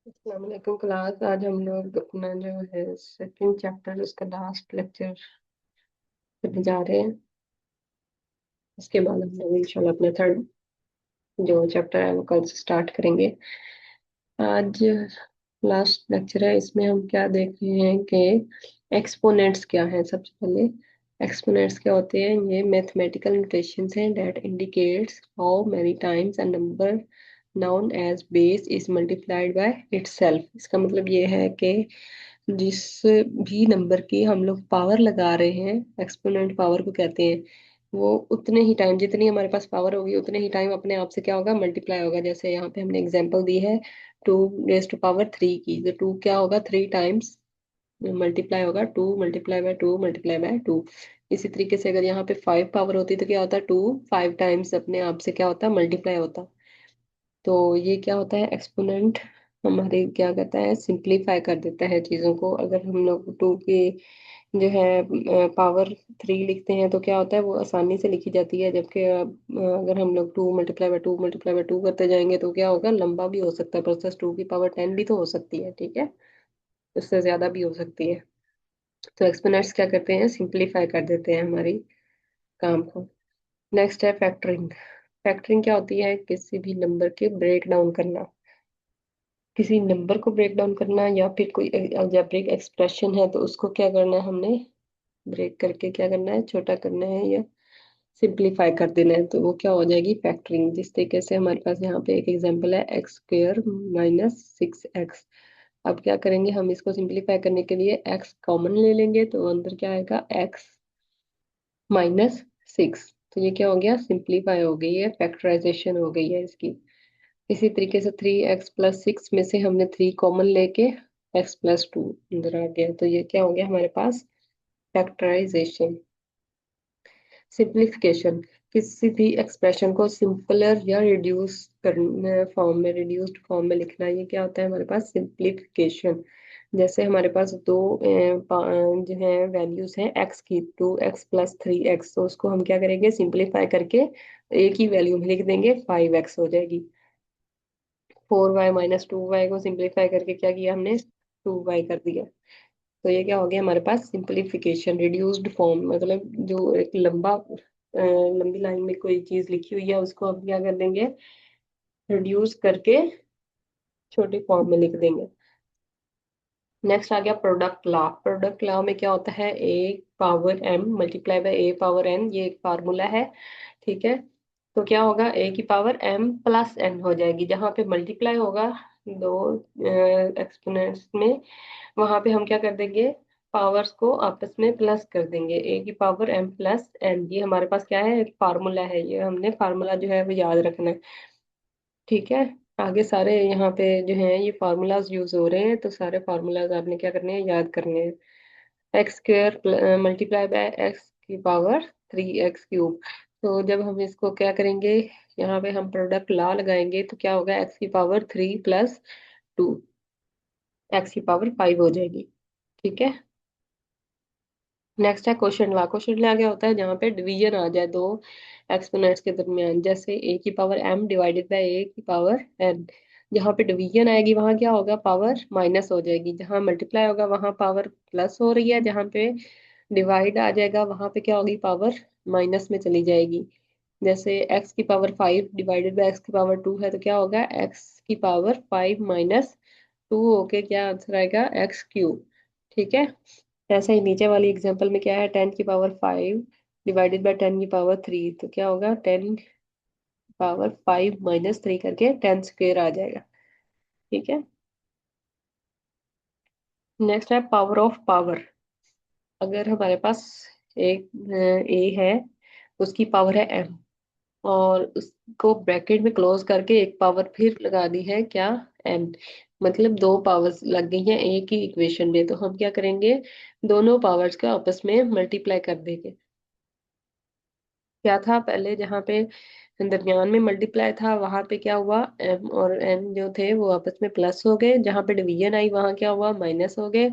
अस्सलाम वालेकुम क्लास। आज हम लोग अपना जो है सेकंड चैप्टर उसका लास्ट लेक्चर करने जा रहे हैं। इसके बाद हम लोग इंशाल्लाह अपना थर्ड जो चैप्टर है वो कल से स्टार्ट करेंगे। आज लास्ट लेक्चर है, इसमें हम क्या देख रहे हैं कि एक्सपोनेंट्स क्या है। सबसे पहले एक्सपोनेंट्स क्या होते हैं? ये मैथमेटिकल नोटेशंस हैं that indicates how many times a number known as base is multiplied by itself. इसका मतलब ये है कि जिस भी नंबर की हम लोग पावर लगा रहे हैं, एक्सपोनेंट पावर को कहते हैं, वो उतने ही टाइम, जितनी हमारे पास पावर होगी उतने ही टाइम अपने आप से क्या होगा, मल्टीप्लाई होगा। जैसे यहाँ पे हमने एग्जांपल दी है 2 रेज़ टू पावर 3 की, तो 2 क्या होगा, 3 टाइम्स मल्टीप्लाई होगा, 2 × 2 × 2। इसी तरीके से अगर यहाँ पे 5 पावर होती तो क्या होता, 2 5 टाइम्स अपने आप से क्या होता, मल्टीप्लाई होता। तो ये क्या होता है, एक्सपोनेंट हमारे क्या करता है, सिंप्लीफाई कर देता है चीजों को। अगर हम लोग 2 की जो है पावर 3 लिखते हैं तो क्या होता है, वो आसानी से लिखी जाती है। जबकि अगर हम लोग 2 × 2 × 2 करते जाएंगे तो क्या होगा, लंबा भी हो सकता है प्रोसेस। 2 की पावर 10 भी तो हो सकती है, ठीक है, उससे ज्यादा भी हो सकती है। तो एक्सपोनेंट्स क्या करते हैं, सिंप्लीफाई कर देते हैं हमारी काम को। नेक्स्ट है फैक्टरिंग। फैक्टरिंग क्या होती है, किसी भी नंबर के ब्रेक डाउन करना, किसी नंबर को ब्रेक डाउन करना, या फिर कोई अलजेब्रिक एक्सप्रेशन है तो उसको क्या करना है, हमने ब्रेक करके क्या करना है, छोटा करना है या सिंप्लीफाई कर देना है, तो वो क्या हो जाएगी, फैक्टरिंग। जिस तरीके से हमारे पास यहाँ पे एक एग्जांपल है, x² - 6x। अब क्या करेंगे, हम इसको सिंप्लीफाई करने के लिए x कॉमन ले लेंगे तो अंदर क्या आएगा, x - 6। तो ये क्या हो गया, सिंप्लीफाई हो गई है, फैक्टराइजेशन हो गई है इसकी। इसी तरीके से 3x + 6 में से हमने 3 कॉमन लेके x + 2 अंदर आ गया, तो ये क्या हो गया हमारे पास, फैक्टराइजेशन। सिंप्लीफिकेशन, किसी भी एक्सप्रेशन को सिंपलर या रिड्यूस करने फॉर्म में, रिड्यूस्ड फॉर्म में लिखना, ये क्या होता है हमारे पास, सिंप्लीफिकेशन। जैसे हमारे पास दो जो है वैल्यूज हैं x की, 2x + 3x, तो उसको हम क्या करेंगे, सिंप्लीफाई करके एक ही वैल्यू में लिख देंगे, 5x हो जाएगी। 4y - 2y को सिंप्लीफाई करके क्या किया हमने, 2y कर दिया। तो ये क्या हो गया हमारे पास, सिंप्लीफिकेशन, रिड्यूस्ड फॉर्म। मतलब जो एक लंबी लाइन में कोई चीज लिखी हुई है उसको हम क्या कर देंगे, रिड्यूस करके छोटी फॉर्म में लिख देंगे। नेक्स्ट आ गया प्रोडक्ट लॉ। प्रोडक्ट लॉ में क्या होता है, a⁴m × a⁴n, ये एक फार्मूला है, ठीक है। तो क्या होगा, a⁴m + n हो जाएगी, जहां पे मल्टीप्लाई होगा दो एक्सपोनेंट्स में, वहां पे हम क्या कर देंगे, पावर्स को आपस में प्लस कर देंगे, a⁴m + n। ये हमारे पास क्या है, एक फार्मूला है, ये हमने फार्मूला जो है वो याद रखना है, ठीक है। आगे सारे यहाँ पे जो है ये फार्मूलाज यूज हो रहे हैं, तो सारे फार्मूलाज आपने क्या करने हैं, याद करने हैं। x² × x⁴ तो जब हम इसको क्या करेंगे, यहाँ पे हम प्रोडक्ट लॉ लगाएंगे तो क्या होगा, x⁴ + 2 x⁵ हो जाएगी, ठीक है। नेक्स्ट है क्वेश्चन लॉ। क्वेश्चन लॉ क्या होता है, जहाँ पे डिवीजन आ जाए दो एक्सपोनेंट्स के दरमियान, जैसे a⁴m / a⁴n। जहाँ पे डिवीजन आएगी वहां क्या होगा, पावर माइनस हो जाएगी, जहाँ मल्टीप्लाई होगा वहां पावर प्लस हो रही है, जहाँ पे डिवाइड आ जाएगा वहां पे क्या होगी, पावर माइनस में चली जाएगी। जैसे x⁵ है तो क्या होगा, x⁵ होके क्या आंसर आएगा, x³, ठीक है। ऐसा ही नीचे वाली एग्जांपल में क्या है, 10⁵ तो क्या होगा, 10⁵ करके 10² आ जाएगा, ठीक है। नेक्स्ट है पावर ऑफ पावर। अगर हमारे पास एक ए है, उसकी पावर है m, और उसको ब्रैकेट में क्लोज करके एक पावर फिर लगा दी है क्या, n। मतलब दो पावर्स लग गई हैं एक ही इक्वेशन में, तो हम क्या करेंगे, दोनों पावर्स का आपस में मल्टीप्लाई कर देंगे। क्या था पहले, जहाँ पे दरमियान में मल्टीप्लाई था वहां पे क्या हुआ, m और n जो थे वो आपस में प्लस हो गए, जहाँ पे डिवीजन आई वहां क्या हुआ, माइनस हो गए।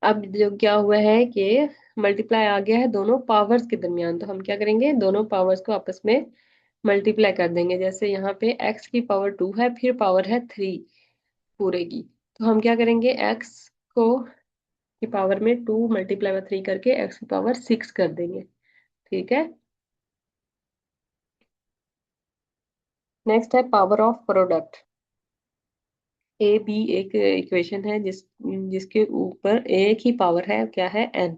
अब जो क्या हुआ है कि मल्टीप्लाई आ गया है दोनों पावर्स के दरमियान, तो हम क्या करेंगे, दोनों पावर्स को आपस में मल्टीप्लाई कर देंगे। जैसे यहाँ पे x⁵ है, फिर पावर है 3, पूरे की। तो हम क्या करेंगे, एक्स को की पावर में 2 × 3 करके एक्स की पावर 6 कर देंगे। ठीक है। नेक्स्ट है power of product. A B एक इक्वेशन है जिसके ऊपर एक ही पावर है, क्या है, एन।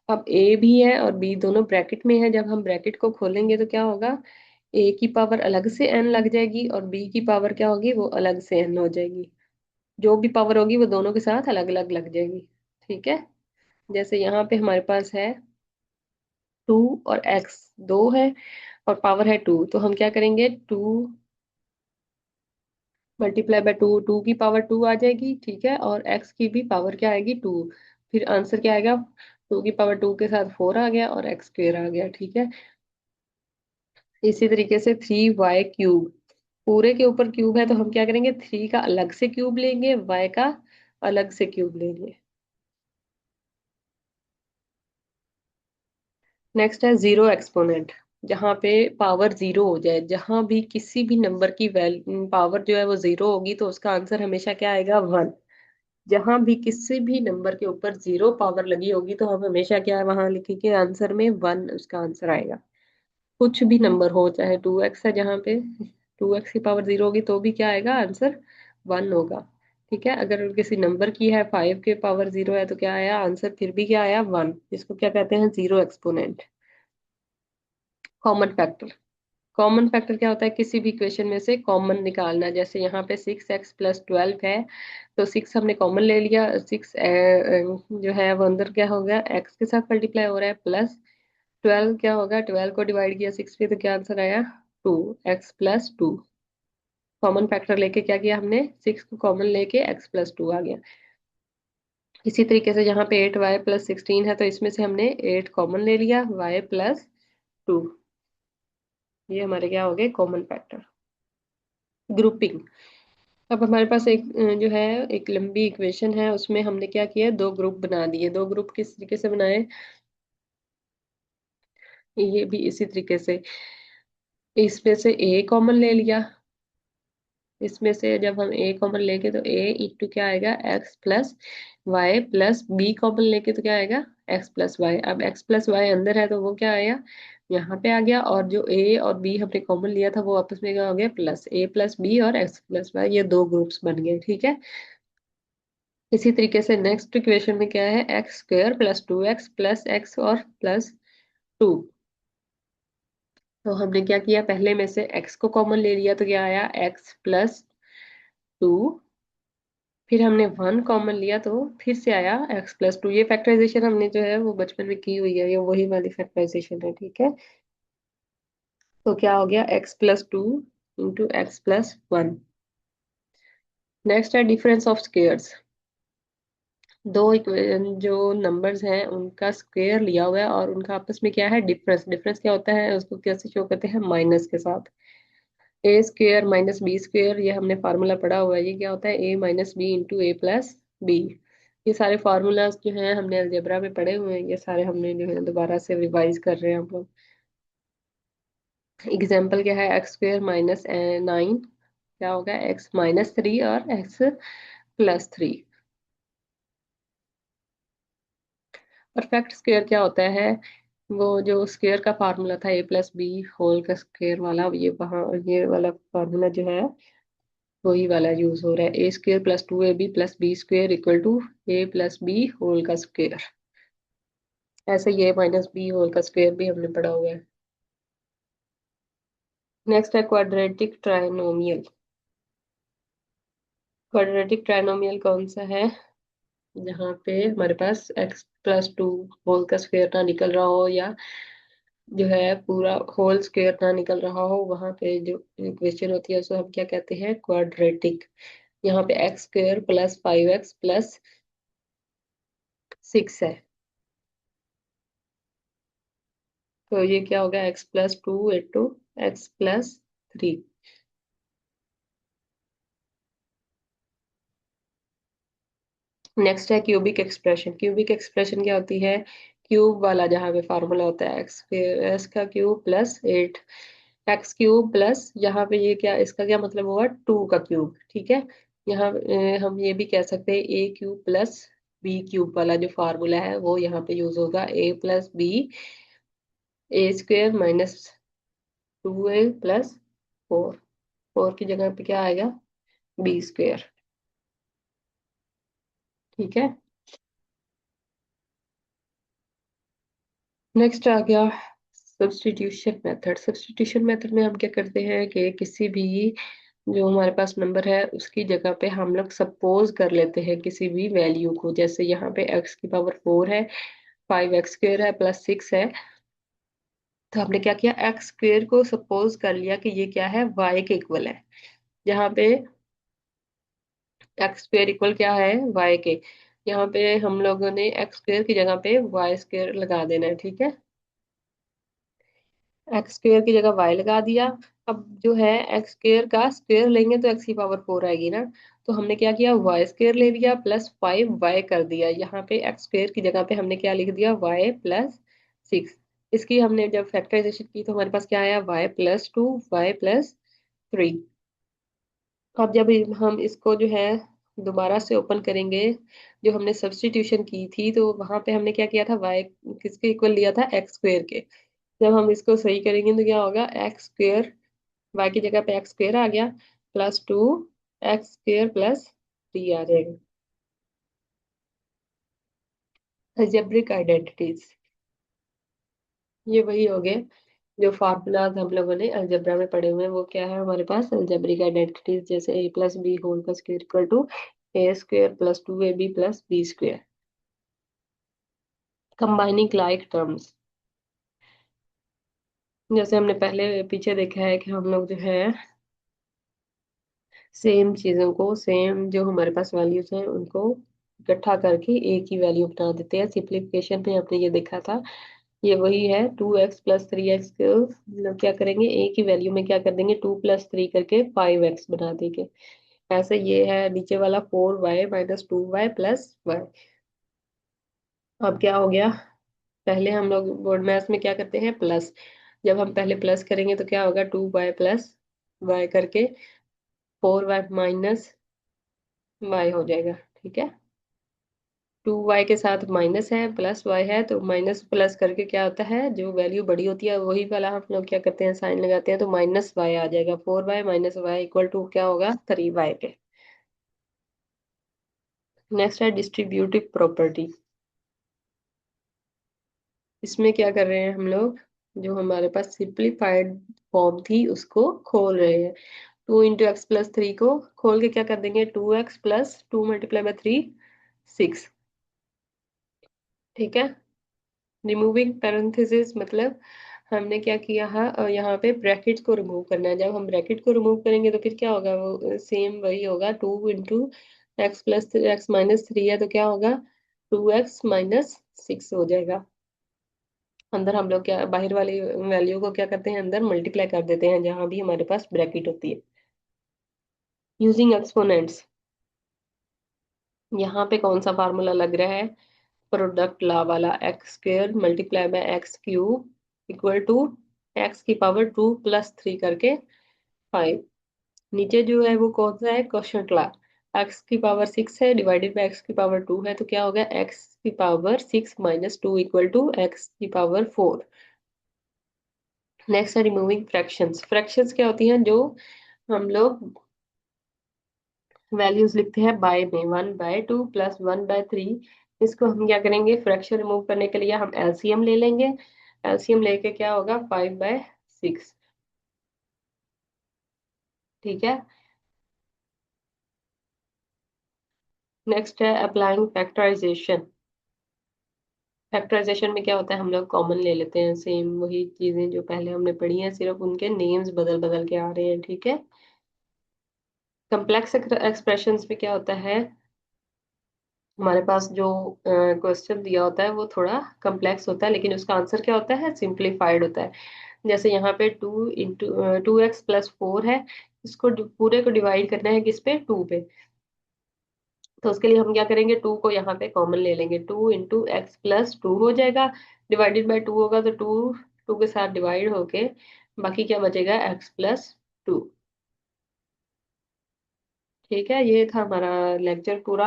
अब ए भी है और बी दोनों ब्रैकेट में है, जब हम ब्रैकेट को खोलेंगे तो क्या होगा, ए की पावर अलग से एन लग जाएगी और बी की पावर क्या होगी, वो अलग से एन हो जाएगी। जो भी पावर होगी वो दोनों के साथ अलग अलग लग जाएगी। ठीक है। जैसे यहाँ पे हमारे पास है 2 और एक्स दो है और पावर है 2, तो हम क्या करेंगे, 2 × 2, 2 की पावर 2 आ जाएगी। ठीक है। और एक्स की भी पावर क्या आएगी, 2। फिर आंसर क्या आएगा, 2 की पावर 2 के साथ 4 आ गया और एक्स स्क्वेयर आ गया। ठीक है। इसी तरीके से 3y³ पूरे के ऊपर क्यूब है, तो हम क्या करेंगे, 3 का अलग से क्यूब लेंगे, y का अलग से क्यूब लेंगे। नेक्स्ट है जीरो एक्सपोनेंट। जहाँ पे पावर जीरो हो जाए, जहां भी किसी भी नंबर की वैल्यू पावर जो है वो जीरो होगी, तो उसका आंसर हमेशा क्या आएगा, 1। जहां भी किसी भी नंबर के ऊपर जीरो पावर लगी होगी, तो हम हमेशा क्या है वहां लिखेंगे आंसर में 1, उसका आंसर आएगा। कुछ भी नंबर हो, चाहे 2x है, जहाँ पे 2x की पावर जीरो होगी तो भी क्या आएगा आंसर, 1 होगा। ठीक है। अगर किसी नंबर की है 5 के पावर जीरो है, तो क्या आया आंसर, फिर भी क्या आया, 1। जिसको क्या कहते हैं, zero exponent. Common factor. Common factor क्या होता है, किसी भी इक्वेशन में से कॉमन निकालना। जैसे यहाँ पे 6x + 12 है, तो 6 हमने कॉमन ले लिया, 6 जो है वो अंदर क्या हो गया, एक्स के साथ मल्टीप्लाई हो रहा है, प्लस 12 क्या होगा, 12 को डिवाइड किया 6 पे, तो क्या आंसर आया, 2x + 2। कॉमन फैक्टर लेके क्या किया हमने, 6 को कॉमन लेके x + 2 आ गया। इसी तरीके से यहाँ पे 8y + 16 है, तो इसमें से हमने 8 कॉमन ले लिया, y + 2। ये हमारे क्या हो गए, कॉमन फैक्टर। ग्रुपिंग। अब हमारे पास एक जो है एक लंबी इक्वेशन है, उसमें हमने क्या किया, दो ग्रुप बना दिए। दो ग्रुप किस तरीके से बनाए, ये भी इसी तरीके से। इसमें से ए कॉमन ले लिया, इसमें से जब हम ए कॉमन लेके तो a × क्या आएगा, x + y + b कॉमन लेके तो क्या आएगा, x + y। अब x + y अंदर है तो वो क्या आया, यहाँ पे आ गया। और जो a और b हमने कॉमन लिया था वो आपस में क्या हो गया, प्लस a + b और x + y, ये दो ग्रुप्स बन गए। ठीक है। इसी तरीके से नेक्स्ट इक्वेशन में क्या है, x² + 2x + x और +2। तो हमने क्या किया, पहले में से x को कॉमन ले लिया तो क्या आया, x + 2। फिर हमने 1 कॉमन लिया तो फिर से आया x + 2। ये फैक्टराइजेशन हमने जो है वो बचपन में की हुई है, ये वही वाली फैक्टराइजेशन है। ठीक है। तो क्या हो गया, x + 2 × x + 1। नेक्स्ट है डिफरेंस ऑफ स्क्वेयर्स। दो जो नंबर्स हैं उनका स्क्वायर लिया हुआ है और उनका आपस में क्या है, डिफरेंस। डिफरेंस क्या होता है, उसको कैसे शो करते हैं, माइनस के साथ। a² - b², ये हमने फार्मूला पढ़ा हुआ है। ये क्या होता है, a - b × a + b। ये सारे फार्मूलाज जो हैं हमने अलजेब्रा में पढ़े हुए हैं, ये सारे हमने जो है दोबारा से रिवाइज कर रहे हैं हम लोग। एग्जाम्पल क्या है, x² - 9 क्या होगा, x - 3 और x + 3। परफेक्ट स्क्वायर क्या होता है, वो जो स्क्वायर का फार्मूला था a + b होल का स्क्वायर वाला, ये वहाँ ये वाला फार्मूला जो है वही वाला यूज हो रहा है, a² + 2ab + b² = a + b whole का स्क्वायर। ऐसे ये -b होल का स्क्वायर भी हमने पढ़ा हुआ है। नेक्स्ट है क्वाड्रेटिक ट्राइनोमियल। क्वाड्रेटिक ट्राइनोमियल कौन सा है, जहाँ पे हमारे पास x + 2 होल का स्क्वायर ना निकल रहा हो, या जो है पूरा होल स्क्वायर ना निकल रहा हो, वहां पे जो इक्वेशन होती है उसको हम क्या कहते हैं, क्वाड्रेटिक। यहाँ पे x² + 5x + 6 है, तो ये क्या होगा, x + 2 × x + 3। नेक्स्ट है क्यूबिक एक्सप्रेशन। क्यूबिक एक्सप्रेशन क्या होती है, क्यूब वाला जहाँ पे फार्मूला होता है x² + 8 x³ प्लस यहाँ पे ये क्या, इसका क्या मतलब होगा, 2 का क्यूब। ठीक है। यहाँ हम ये भी कह सकते हैं ए क्यूब प्लस बी क्यूब वाला जो फार्मूला है वो यहाँ पे यूज होगा, ए प्लस बी, ए स्क्वेयर माइनस 2a प्लस 4। 4 की जगह पे क्या आएगा, बी स्क्वेयर। ठीक है। नेक्स्ट आ गया सब्स्टिट्यूशन मेथड। सब्स्टिट्यूशन मेथड में हम क्या करते हैं कि किसी भी जो हमारे पास नंबर है उसकी जगह पे हम लोग सपोज कर लेते हैं किसी भी वैल्यू को। जैसे यहाँ पे x की पावर 4 है, 5x स्क्वेयर है प्लस 6 है, तो हमने क्या किया, एक्स स्क्वेयर को सपोज कर लिया कि ये क्या है, y के इक्वल है। जहाँ पे एक्स स्क्वेयर इक्वल क्या है, y के, यहाँ पे हम लोगों ने एक्स स्क्वेयर की जगह पे वाई स्क्वेयर लगा देना है। ठीक है, एक्स स्क्वेयर की जगह वाई लगा दिया। अब जो है एक्स स्क्वेयर का स्क्वेयर लेंगे तो एक्स की पावर 4 आएगी ना, तो हमने क्या किया, वाई स्क्वेयर ले लिया प्लस 5y कर दिया। यहाँ पे एक्स स्क्वेयर की जगह पे हमने क्या लिख दिया, y प्लस 6। इसकी हमने जब फैक्टराइजेशन की तो हमारे पास क्या आया, y+2, y+3। अब जब हम इसको जो है दोबारा से ओपन करेंगे, जो हमने सब्स्टिट्यूशन की थी तो वहां पे हमने क्या किया था, y किसके इक्वल लिया था, एक्स स्क्वेयर के। जब हम इसको सही करेंगे तो क्या होगा, एक्स स्क्वेयर, वाई की जगह पे एक्स स्क्वेयर आ गया +2 एक्स स्क्वेयर +3 आ जाएगा। अलजेब्रिक आइडेंटिटीज, ये वही हो गए जो फार्मूलाज हम लोगों ने अलजेब्रा में पढ़े हुए हैं। वो क्या है हमारे पास, अलजेब्रिक आइडेंटिटीज, जैसे a+b होल का square equal to a square +2ab plus B square. Combining like terms, जैसे हमने पहले पीछे देखा है कि हम लोग जो है सेम चीजों को, सेम जो हमारे पास वैल्यूज हैं उनको इकट्ठा करके एक ही वैल्यू बना देते हैं। सिंप्लीफिकेशन में हमने ये देखा था, ये वही है। 2x+3x को मतलब क्या करेंगे, एक ही वैल्यू में क्या कर देंगे, 2+3 करके 5x बना देंगे। ऐसे ये है नीचे वाला 4y-2y+y। अब क्या हो गया, पहले हम लोग बोर्ड मैथ्स में क्या करते हैं, प्लस। जब हम पहले प्लस करेंगे तो क्या होगा, 2y+y करके 4y-y हो जाएगा। ठीक है, 2y के साथ माइनस है प्लस y है, तो माइनस प्लस करके क्या होता है, जो वैल्यू बड़ी होती है वही वाला हम लोग क्या करते हैं, साइन लगाते हैं, तो -y आ जाएगा। 4y-y इक्वल टू क्या होगा, 3y के। नेक्स्ट है डिस्ट्रीब्यूटिव प्रॉपर्टी। इसमें क्या कर रहे हैं हम लोग, जो हमारे पास सिंप्लीफाइड फॉर्म थी उसको खोल रहे हैं। 2 × x+3 को खोल के क्या कर देंगे, 2x+2 × 3 6। ठीक है, रिमूविंग पैरेंथेसिस मतलब हमने क्या किया है, यहाँ पे ब्रैकेट को रिमूव करना है। जब हम ब्रैकेट को रिमूव करेंगे तो फिर क्या होगा, वो सेम वही होगा। 2 × x+x−3 है तो क्या होगा, 2x−6 हो जाएगा। अंदर हम लोग क्या, बाहर वाली वैल्यू को क्या करते हैं, अंदर मल्टीप्लाई कर देते हैं जहां भी हमारे पास ब्रैकेट होती है। यूजिंग एक्सपोनेंट्स, यहाँ पे कौन सा फार्मूला लग रहा है, प्रोडक्ट लॉ वाला, x² × x³ equal to x⁻² + 3 करके 5। नीचे जो है वो कौन सा है, क्वोशंट लॉ। x⁻6 है डिवाइडेड बाय x⁻2 है तो क्या होगा, x⁻6 - 2 equal to x⁻4। Next है रिमूविंग फ्रैक्शंस। फ्रैक्शंस क्या होती हैं, जो हम लोग वैल्यूज लिखते हैं बाय में, 1/2 + 1/3। इसको हम क्या करेंगे, फ्रैक्शन रिमूव करने के लिए हम एलसीएम ले लेंगे। एलसीएम लेके क्या होगा, 5/6। ठीक है, नेक्स्ट है अप्लाइंग फैक्टराइजेशन। फैक्टराइजेशन में क्या होता है, हम लोग कॉमन ले लेते हैं, सेम वही चीजें जो पहले हमने पढ़ी हैं, सिर्फ उनके नेम्स बदल बदल के आ रहे हैं। ठीक है, कम्प्लेक्स एक्सप्रेशंस में क्या होता है, हमारे पास जो क्वेश्चन दिया होता है वो थोड़ा कम्प्लेक्स होता है लेकिन उसका आंसर क्या होता है, सिंप्लीफाइड होता है। जैसे यहाँ पे 2x+4 है, इसको पूरे को डिवाइड करना है किस पे, 2 पे। तो उसके लिए हम क्या करेंगे, 2 को यहाँ पे कॉमन ले लेंगे, 2 × x+2 हो जाएगा, डिवाइडेड बाय 2 होगा तो 2 2 के साथ डिवाइड होके बाकी क्या बचेगा, x+2। ठीक है, ये था हमारा लेक्चर पूरा।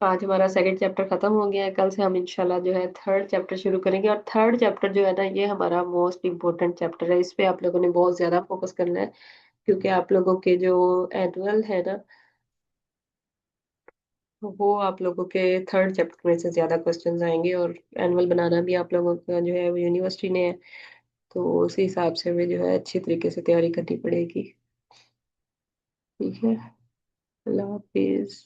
आज हमारा सेकंड चैप्टर खत्म हो गया है। कल से हम इंशाल्लाह जो है थर्ड चैप्टर शुरू करेंगे, और थर्ड चैप्टर जो है ना, ये हमारा मोस्ट इम्पोर्टेंट चैप्टर है। इस पे आप लोगों ने बहुत ज्यादा फोकस करना है, क्योंकि आप लोगों के जो एनुअल है ना, वो आप लोगों के थर्ड चैप्टर में से ज्यादा क्वेश्चंस आएंगे, और एनुअल बनाना भी आप लोगों का जो है वो यूनिवर्सिटी ने है। तो उसी हिसाब से हमें जो है अच्छी तरीके से तैयारी करनी पड़ेगी। ठीक है। अल्लाह हाफिज।